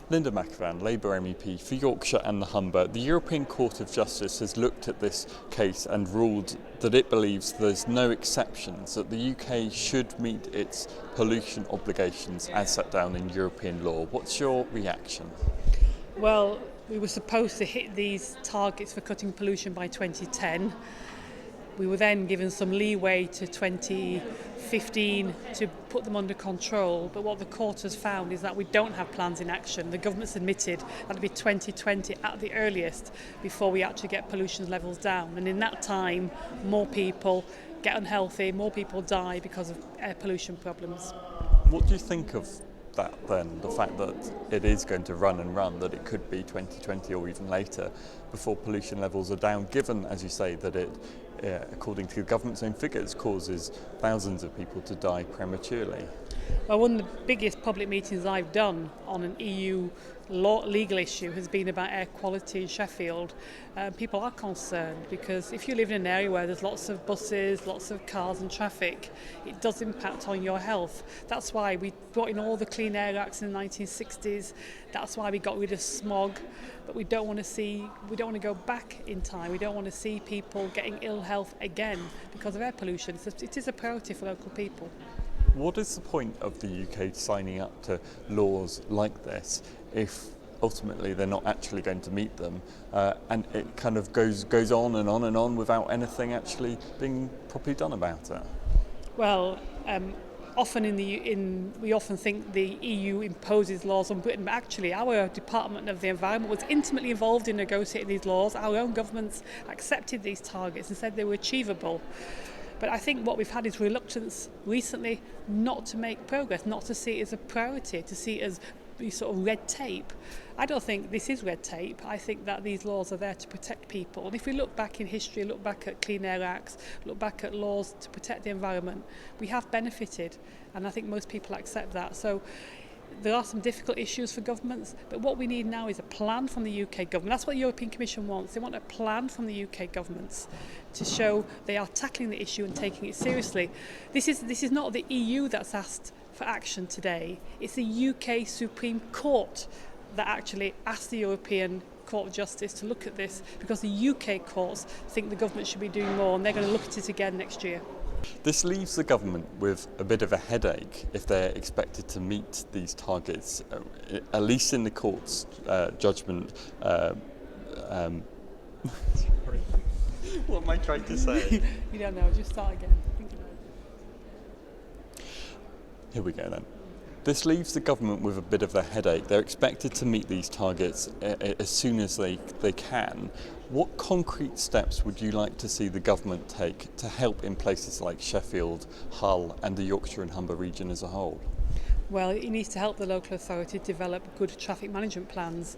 Linda McAvan, Labour MEP for Yorkshire and the Humber. The European Court of Justice has looked at this case and ruled that it believes there's no exceptions, that the UK should meet its pollution obligations as set down in European law. What's your reaction? Well, we were supposed to hit these targets for cutting pollution by 2010. We were then given some leeway to 2015 to put them under control, but what the court has found is that we don't have plans in action. The government's admitted that'll be 2020 at the earliest before we actually get pollution levels down, and in that time more people get unhealthy, more people die because of air pollution problems. What do you think of that then, the fact that it is going to run and run, that it could be 2020 or even later before pollution levels are down, given, as you say, that it, according to the government's own figures, causes thousands of people to die prematurely? Well, one of the biggest public meetings I've done on an EU legal issue has been about air quality in Sheffield. People are concerned because if you live in an area where there's lots of buses, lots of cars and traffic, it does impact on your health. That's why we brought in all the Clean Air Acts in the 1960s. That's why we got rid of smog. But we don't want to go back in time. We don't want to see people getting ill health again because of air pollution. So it is a priority for local people. What is the point of the UK signing up to laws like this if ultimately they're not actually going to meet them, and it kind of goes on and on and on without anything actually being properly done about it? Well, often we often think the EU imposes laws on Britain, but actually our Department of the Environment was intimately involved in negotiating these laws. Our own governments accepted these targets and said they were achievable. But I think what we've had is reluctance recently not to make progress, not to see it as a priority, to see it as sort of red tape. I don't think this is red tape. I think that these laws are there to protect people. And if we look back in history, look back at Clean Air Acts, look back at laws to protect the environment, we have benefited. And I think most people accept that. So there are some difficult issues for governments, but what we need now is a plan from the UK government. That's what the European Commission wants. They want a plan from the UK governments to show they are tackling the issue and taking it seriously. This is not the EU that's asked for action today. It's the UK Supreme Court that actually asked the European Court of Justice to look at this, because the UK courts think the government should be doing more, and they're going to look at it again next year. This leaves the government with a bit of a headache if they're expected to meet these targets, at least in the court's judgment. Sorry. What am I trying to say? You don't know, just start again. Think about it. Here we go then. This leaves the government with a bit of a headache. They're expected to meet these targets as soon as they can. What concrete steps would you like to see the government take to help in places like Sheffield, Hull and the Yorkshire and Humber region as a whole? Well, it needs to help the local authority develop good traffic management plans.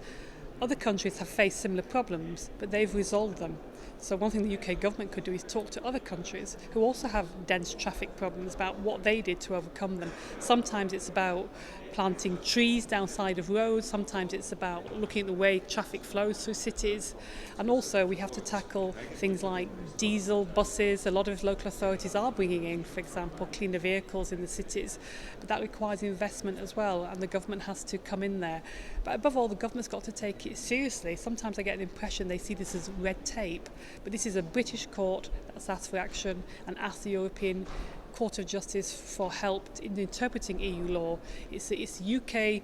Other countries have faced similar problems, but they've resolved them. So one thing the UK government could do is talk to other countries who also have dense traffic problems about what they did to overcome them. Sometimes it's about planting trees downside of roads, sometimes it's about looking at the way traffic flows through cities, and also we have to tackle things like diesel buses. A lot of local authorities are bringing in, for example, cleaner vehicles in the cities, but that requires investment as well, and the government has to come in there. But above all, the government's got to take it seriously. Sometimes I get the impression they see this as red tape, but this is a British court that's asked for action and asked the European Court of Justice for help in interpreting EU law. It's UK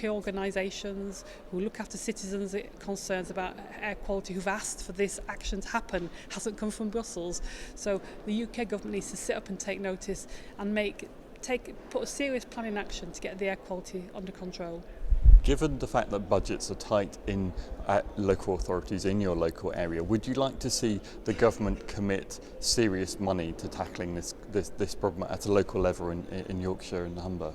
organisations who look after citizens' concerns about air quality who've asked for this action to happen. It hasn't come from Brussels. So the UK government needs to sit up and take notice and put a serious plan in action to get the air quality under control. Given the fact that budgets are tight in local authorities in your local area, would you like to see the government commit serious money to tackling this problem at a local level in Yorkshire and the Humber?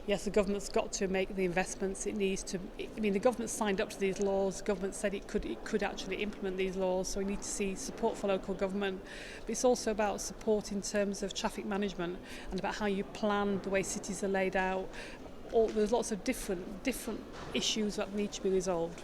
Yes, the government's got to make the investments it needs to. I mean, the government signed up to these laws. The government said it could actually implement these laws, so we need to see support for local government. But it's also about support in terms of traffic management and about how you plan the way cities are laid out. There's lots of different issues that need to be resolved.